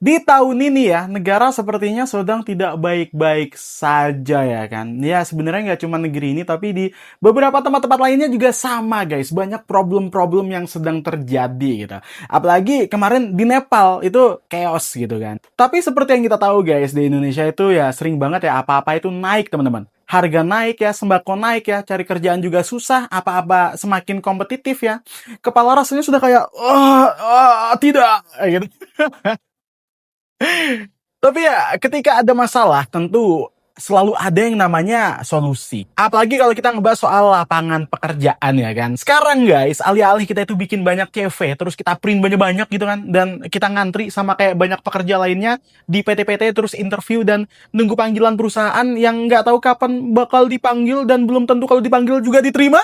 Di tahun ini ya, negara sepertinya sedang tidak baik-baik saja ya kan. Ya sebenarnya nggak cuma negeri ini, tapi di beberapa tempat-tempat lainnya juga sama guys. Banyak problem-problem yang sedang terjadi gitu. Apalagi kemarin di Nepal itu chaos gitu kan. Tapi seperti yang kita tahu guys, di Indonesia itu ya sering banget ya apa-apa itu naik teman-teman. Harga naik ya, sembako naik ya, cari kerjaan juga susah, apa-apa semakin kompetitif ya. Kepala rasanya sudah kayak, tidak, gitu. Tapi ya, ketika ada masalah, tentu selalu ada yang namanya solusi. Apalagi kalau kita ngebahas soal lapangan pekerjaan ya kan. Sekarang guys, alih-alih kita itu bikin banyak CV, terus kita print banyak-banyak gitu kan, dan kita ngantri sama kayak banyak pekerja lainnya di PT-PT terus interview dan nunggu panggilan perusahaan yang nggak tahu kapan bakal dipanggil dan belum tentu kalau dipanggil juga diterima.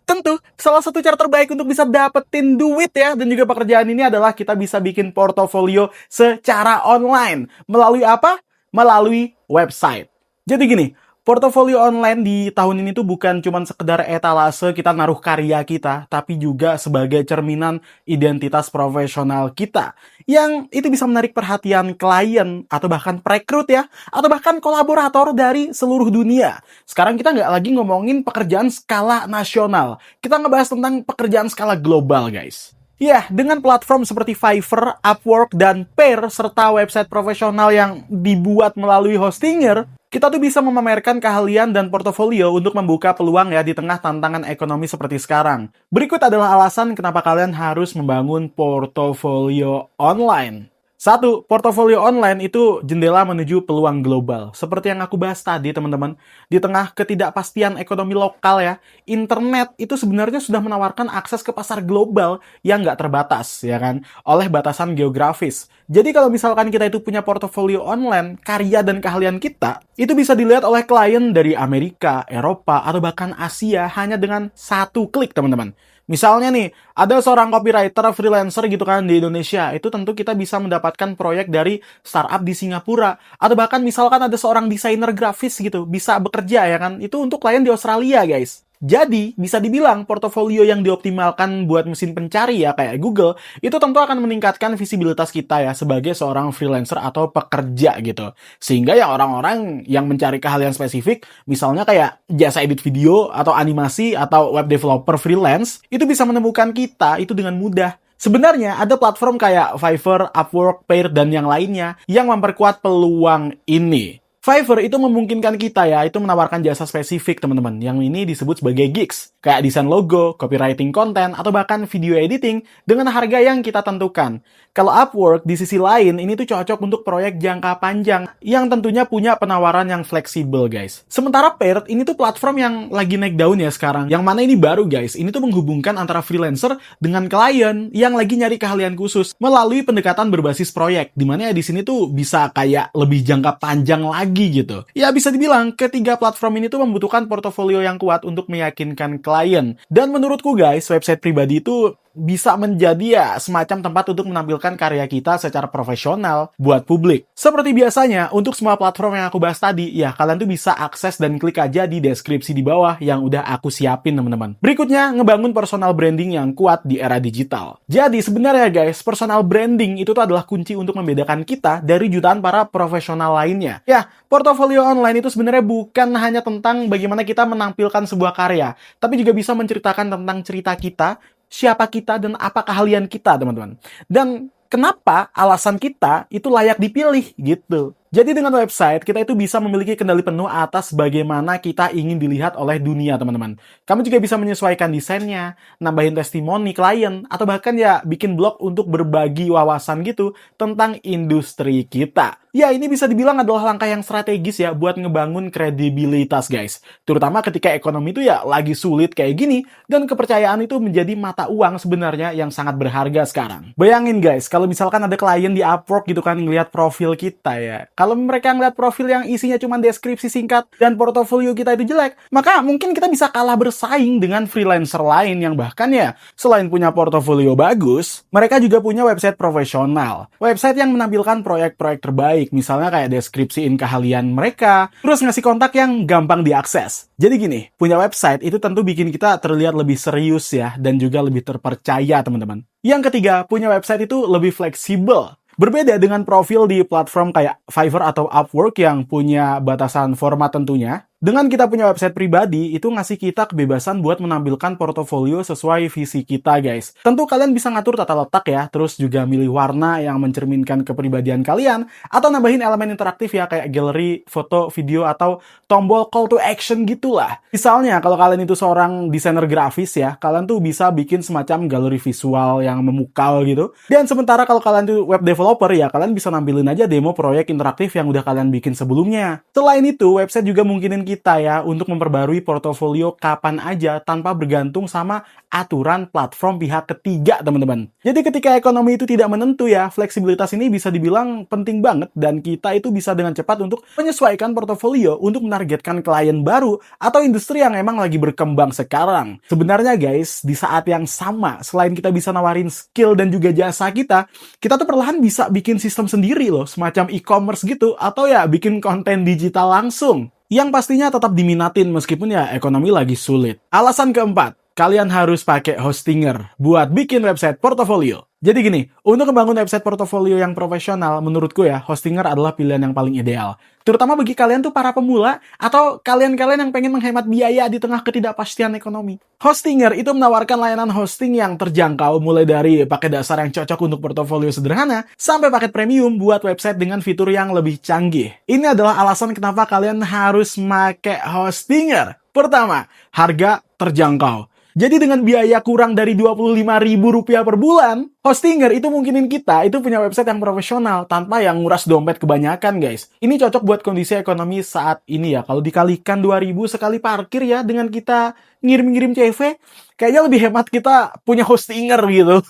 Tentu, salah satu cara terbaik untuk bisa dapetin duit ya, dan juga pekerjaan ini adalah kita bisa bikin portofolio secara online. Melalui apa? Melalui website. Jadi gini, portofolio online di tahun ini tuh bukan cuma sekedar etalase kita naruh karya kita, tapi juga sebagai cerminan identitas profesional kita. Yang itu bisa menarik perhatian klien, atau bahkan perekrut ya, atau bahkan kolaborator dari seluruh dunia. Sekarang kita nggak lagi ngomongin pekerjaan skala nasional. Kita ngebahas tentang pekerjaan skala global, guys. Ya, dengan platform seperti Fiverr, Upwork, dan Pair, serta website profesional yang dibuat melalui Hostinger, kita tuh bisa memamerkan keahlian dan portofolio untuk membuka peluang ya di tengah tantangan ekonomi seperti sekarang. Berikut adalah alasan kenapa kalian harus membangun portofolio online. Satu, portofolio online itu jendela menuju peluang global. Seperti yang aku bahas tadi, teman-teman. Di tengah ketidakpastian ekonomi lokal ya, internet itu sebenarnya sudah menawarkan akses ke pasar global yang nggak terbatas, ya kan? Oleh batasan geografis. Jadi kalau misalkan kita itu punya portofolio online, karya dan keahlian kita, itu bisa dilihat oleh klien dari Amerika, Eropa, atau bahkan Asia hanya dengan satu klik, teman-teman. Misalnya nih, ada seorang copywriter freelancer gitu kan di Indonesia, itu tentu kita bisa mendapatkan proyek dari startup di Singapura. Atau bahkan misalkan ada seorang desainer grafis gitu, bisa bekerja ya kan, itu untuk klien di Australia guys. Jadi, bisa dibilang portofolio yang dioptimalkan buat mesin pencari ya kayak Google, itu tentu akan meningkatkan visibilitas kita ya sebagai seorang freelancer atau pekerja gitu. Sehingga ya orang-orang yang mencari keahlian spesifik, misalnya kayak jasa edit video atau animasi atau web developer freelance, itu bisa menemukan kita itu dengan mudah. Sebenarnya ada platform kayak Fiverr, Upwork, Pair, dan yang lainnya yang memperkuat peluang ini. Fiverr itu memungkinkan kita ya, itu menawarkan jasa spesifik teman-teman, yang ini disebut sebagai gigs, kayak desain logo, copywriting konten, atau bahkan video editing dengan harga yang kita tentukan. Kalau Upwork di sisi lain, ini tuh cocok untuk proyek jangka panjang, yang tentunya punya penawaran yang fleksibel guys. Sementara Pair, ini tuh platform yang lagi naik daun ya sekarang, yang mana ini baru guys, ini tuh menghubungkan antara freelancer dengan klien yang lagi nyari keahlian khusus, melalui pendekatan berbasis proyek, dimana ya di sini tuh bisa kayak lebih jangka panjang lagi gitu. Ya bisa dibilang ketiga platform ini tuh membutuhkan portofolio yang kuat untuk meyakinkan klien. Dan menurutku guys, website pribadi itu bisa menjadi ya semacam tempat untuk menampilkan karya kita secara profesional buat publik. Seperti biasanya, untuk semua platform yang aku bahas tadi, ya kalian tuh bisa akses dan klik aja di deskripsi di bawah yang udah aku siapin teman-teman. Berikutnya, ngebangun personal branding yang kuat di era digital. Jadi sebenarnya guys, personal branding itu tuh adalah kunci untuk membedakan kita dari jutaan para profesional lainnya. Ya, portofolio online itu sebenarnya bukan hanya tentang bagaimana kita menampilkan sebuah karya, tapi juga bisa menceritakan tentang cerita kita, siapa kita, dan apa keahlian kita, teman-teman. Dan kenapa alasan kita itu layak dipilih, gitu. Jadi dengan website, kita itu bisa memiliki kendali penuh atas bagaimana kita ingin dilihat oleh dunia, teman-teman. Kamu juga bisa menyesuaikan desainnya, nambahin testimoni klien, atau bahkan ya bikin blog untuk berbagi wawasan gitu tentang industri kita. Ya, ini bisa dibilang adalah langkah yang strategis ya buat ngebangun kredibilitas, guys. Terutama ketika ekonomi itu ya lagi sulit kayak gini, dan kepercayaan itu menjadi mata uang sebenarnya yang sangat berharga sekarang. Bayangin guys, kalau misalkan ada klien di Upwork gitu kan ngelihat profil kita ya. Kalau mereka ngeliat profil yang isinya cuma deskripsi singkat dan portofolio kita itu jelek, maka mungkin kita bisa kalah bersaing dengan freelancer lain yang bahkan ya, selain punya portofolio bagus, mereka juga punya website profesional. Website yang menampilkan proyek-proyek terbaik, misalnya kayak deskripsiin keahlian mereka, terus ngasih kontak yang gampang diakses. Jadi gini, punya website itu tentu bikin kita terlihat lebih serius ya, dan juga lebih terpercaya teman-teman. Yang ketiga, punya website itu lebih fleksibel. Berbeda dengan profil di platform kayak Fiverr atau Upwork yang punya batasan format tentunya, dengan kita punya website pribadi, itu ngasih kita kebebasan buat menampilkan portofolio sesuai visi kita, guys. Tentu kalian bisa ngatur tata letak ya, terus juga milih warna yang mencerminkan kepribadian kalian, atau nambahin elemen interaktif ya, kayak galeri, foto, video, atau tombol call to action gitulah. Misalnya, kalau kalian itu seorang desainer grafis ya, kalian tuh bisa bikin semacam galeri visual yang memukau gitu. Dan sementara kalau kalian tuh web developer ya, kalian bisa nampilin aja demo proyek interaktif yang udah kalian bikin sebelumnya. Selain itu, website juga mungkinin kita ya untuk memperbarui portofolio kapan aja tanpa bergantung sama aturan platform pihak ketiga, teman-teman. Jadi ketika ekonomi itu tidak menentu ya, fleksibilitas ini bisa dibilang penting banget dan kita itu bisa dengan cepat untuk menyesuaikan portofolio untuk menargetkan klien baru atau industri yang emang lagi berkembang sekarang. Sebenarnya guys, di saat yang sama, selain kita bisa nawarin skill dan juga jasa kita tuh perlahan bisa bikin sistem sendiri loh, semacam e-commerce gitu, atau ya bikin konten digital langsung yang pastinya tetap diminatin meskipun ya ekonomi lagi sulit. Alasan keempat, kalian harus pakai Hostinger buat bikin website portofolio. Jadi gini, untuk membangun website portofolio yang profesional, menurutku ya, Hostinger adalah pilihan yang paling ideal. Terutama bagi kalian tuh para pemula, atau kalian-kalian yang pengen menghemat biaya di tengah ketidakpastian ekonomi. Hostinger itu menawarkan layanan hosting yang terjangkau, mulai dari paket dasar yang cocok untuk portofolio sederhana, sampai paket premium buat website dengan fitur yang lebih canggih. Ini adalah alasan kenapa kalian harus pakai Hostinger. Pertama, harga terjangkau. Jadi dengan biaya kurang dari Rp25.000 per bulan, Hostinger itu mungkinin kita itu punya website yang profesional tanpa yang nguras dompet kebanyakan, guys. Ini cocok buat kondisi ekonomi saat ini ya. Kalau dikalikan 2.000 sekali parkir ya dengan kita ngirim-ngirim CV, kayaknya lebih hemat kita punya Hostinger gitu.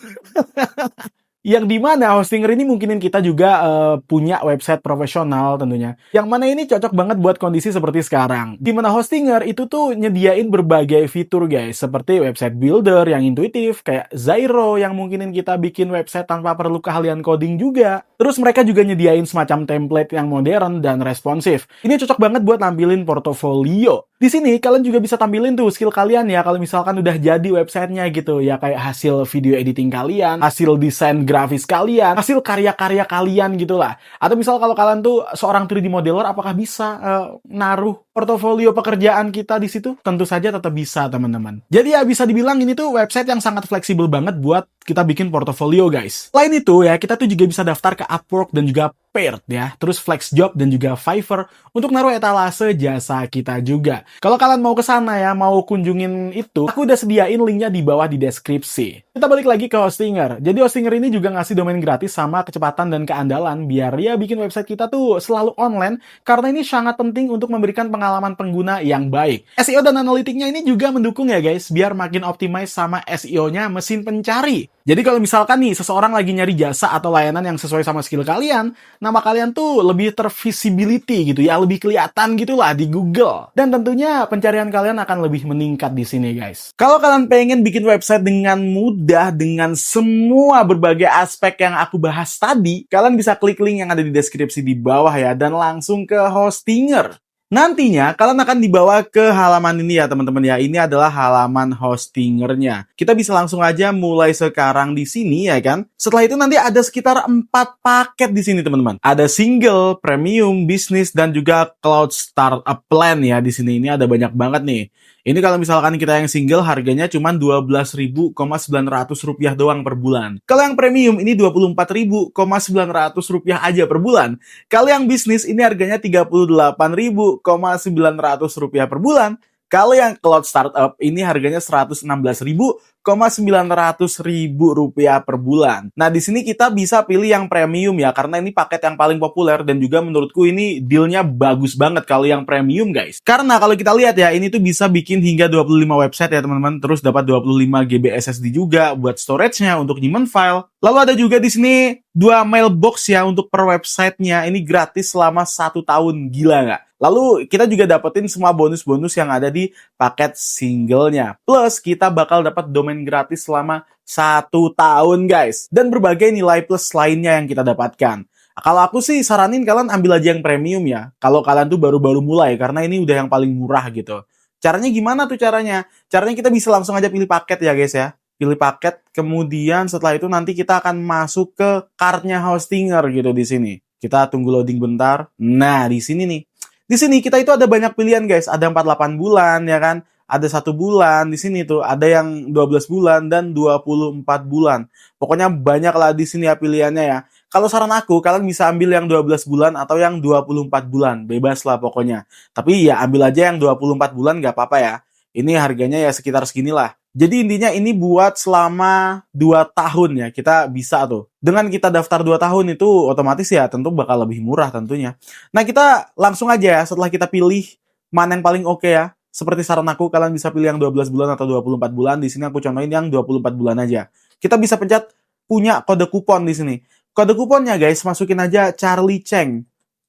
Yang dimana Hostinger ini mungkinin kita juga punya website profesional tentunya. Yang mana ini cocok banget buat kondisi seperti sekarang. Dimana Hostinger itu tuh nyediain berbagai fitur guys. Seperti website builder yang intuitif, kayak Zairo yang mungkinin kita bikin website tanpa perlu keahlian coding juga. Terus mereka juga nyediain semacam template yang modern dan responsif. Ini cocok banget buat nampilin portofolio. Di sini kalian juga bisa tampilin tuh skill kalian ya kalau misalkan udah jadi websitenya gitu ya, kayak hasil video editing kalian, hasil desain grafis kalian, hasil karya-karya kalian gitulah. Atau misal kalau kalian tuh seorang 3D modeler, apakah bisa naruh portofolio pekerjaan kita di situ? Tentu saja tetap bisa, teman-teman. Jadi ya bisa dibilang ini tuh website yang sangat fleksibel banget buat kita bikin portofolio, guys. Selain itu ya, kita tuh juga bisa daftar ke Upwork dan juga Paired ya, terus FlexJob dan juga Fiverr untuk naruh etalase jasa kita juga. Kalau kalian mau ke sana ya, mau kunjungin itu, aku udah sediain linknya di bawah di deskripsi. Kita balik lagi ke Hostinger. Jadi Hostinger ini juga ngasih domain gratis sama kecepatan dan keandalan biar ya bikin website kita tuh selalu online, karena ini sangat penting untuk memberikan pengalaman pengguna yang baik. SEO dan analitiknya ini juga mendukung ya guys, biar makin optimize sama SEO-nya mesin pencari. Jadi kalau misalkan nih seseorang lagi nyari jasa atau layanan yang sesuai sama skill kalian, nama kalian tuh lebih tervisibility gitu ya, lebih kelihatan gitulah di Google. Dan tentunya pencarian kalian akan lebih meningkat di sini guys. Kalau kalian pengen bikin website dengan mudah, dengan semua berbagai aspek yang aku bahas tadi, kalian bisa klik link yang ada di deskripsi di bawah ya, dan langsung ke Hostinger. Nantinya kalian akan dibawa ke halaman ini ya teman-teman ya. Ini adalah halaman Hostingernya. Kita bisa langsung aja mulai sekarang di sini ya kan. Setelah itu nanti ada sekitar 4 paket di sini teman-teman. Ada single, premium, bisnis dan juga cloud startup plan ya di sini. Ini ada banyak banget nih. Ini kalau misalkan kita yang single harganya cuma Rp12.900 doang per bulan. Kalau yang premium ini Rp24.900 aja per bulan. Kalau yang bisnis ini harganya Rp38.900 per bulan. Kalau yang cloud startup ini harganya Rp116.900 per bulan. Nah, di sini kita bisa pilih yang premium ya, karena ini paket yang paling populer dan juga menurutku ini dealnya bagus banget kalau yang premium guys. Karena kalau kita lihat ya, ini tuh bisa bikin hingga 25 website ya teman-teman, terus dapat 25 GB SSD juga buat storage-nya untuk nyimpen file. Lalu ada juga di sini 2 mailbox ya untuk per websitenya, ini gratis selama 1 tahun, gila nggak? Lalu kita juga dapetin semua bonus-bonus yang ada di paket singlenya. Plus kita bakal dapat domain gratis selama 1 tahun guys. Dan berbagai nilai plus lainnya yang kita dapatkan. Kalau aku sih saranin kalian ambil aja yang premium ya. Kalau kalian tuh baru-baru mulai, karena ini udah yang paling murah gitu. Caranya gimana tuh caranya? Caranya kita bisa langsung aja pilih paket ya guys ya. pilih paket, kemudian setelah itu nanti kita akan masuk ke kartnya Hostinger gitu di sini. Kita tunggu loading bentar. Nah, di sini nih. Di sini kita itu ada banyak pilihan guys. Ada 48 bulan ya kan. Ada 1 bulan di sini tuh. Ada yang 12 bulan dan 24 bulan. Pokoknya banyak lah di sini ya pilihannya ya. Kalau saran aku, kalian bisa ambil yang 12 bulan atau yang 24 bulan. Bebas lah pokoknya. Tapi ya ambil aja yang 24 bulan gak apa-apa ya. Ini harganya ya sekitar segini lah. Jadi intinya ini buat selama 2 tahun ya. Kita bisa tuh. Dengan kita daftar 2 tahun itu otomatis ya tentu bakal lebih murah tentunya. Nah kita langsung aja ya setelah kita pilih mana yang paling oke ya. Seperti saran aku, kalian bisa pilih yang 12 bulan atau 24 bulan. Di sini aku contohin yang 24 bulan aja. Kita bisa pencet punya kode kupon di sini. Kode kuponnya guys, masukin aja Charlie Cheng.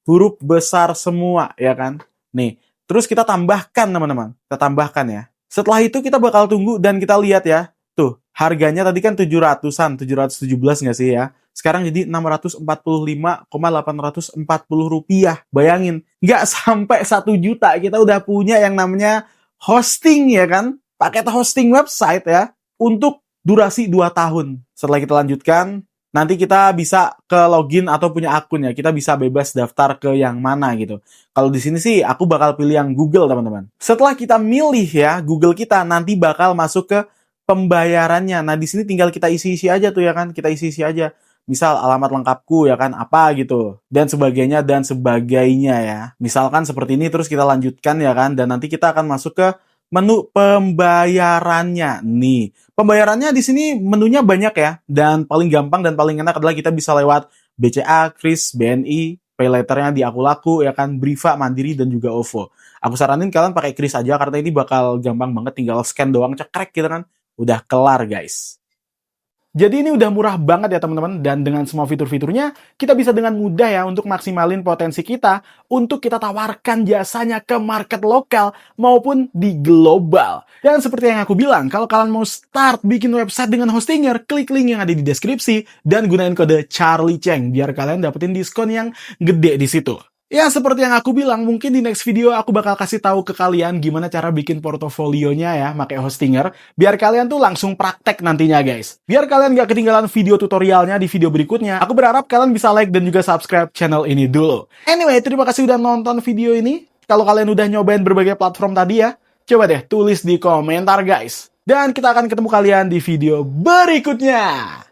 Huruf besar semua, ya kan? Nih, terus kita tambahkan teman-teman. Kita tambahkan ya. Setelah itu kita bakal tunggu dan kita lihat ya. Tuh, harganya tadi kan 700-an, 717 nggak sih ya? Sekarang jadi 645,840 rupiah. Bayangin, nggak sampai 1 juta kita udah punya yang namanya hosting ya kan? Paket hosting website ya. Untuk durasi 2 tahun. Setelah kita lanjutkan, nanti kita bisa ke login atau punya akun ya. Kita bisa bebas daftar ke yang mana gitu. Kalau di sini sih aku bakal pilih yang Google teman-teman. Setelah kita milih ya Google kita, nanti bakal masuk ke pembayarannya. Nah di sini tinggal kita isi-isi aja tuh ya kan. Kita isi-isi aja. Misal alamat lengkapku ya kan apa gitu. Dan sebagainya ya. Misalkan seperti ini terus kita lanjutkan ya kan. Dan nanti kita akan masuk ke menu pembayarannya nih. Pembayarannya di sini menunya banyak ya, dan paling gampang dan paling enak adalah kita bisa lewat BCA, Kris, BNI, pay later-nya di Aku Laku ya kan, Briva, Mandiri dan juga OVO. Aku saranin kalian pakai Kris aja karena ini bakal gampang banget, tinggal scan doang cekrek gitu kan. Udah kelar guys. Jadi ini udah murah banget ya teman-teman, dan dengan semua fitur-fiturnya kita bisa dengan mudah ya untuk maksimalin potensi kita untuk kita tawarkan jasanya ke market lokal maupun di global. Dan seperti yang aku bilang, kalau kalian mau start bikin website dengan Hostinger, klik link yang ada di deskripsi dan gunain kode Charlie Cheng biar kalian dapetin diskon yang gede di situ. Ya, seperti yang aku bilang, mungkin di next video aku bakal kasih tahu ke kalian gimana cara bikin portofolionya ya, pakai Hostinger, biar kalian tuh langsung praktek nantinya guys. Biar kalian gak ketinggalan video tutorialnya di video berikutnya, aku berharap kalian bisa like dan juga subscribe channel ini dulu. Anyway, terima kasih udah nonton video ini. Kalau kalian udah nyobain berbagai platform tadi ya, coba deh tulis di komentar guys. Dan kita akan ketemu kalian di video berikutnya.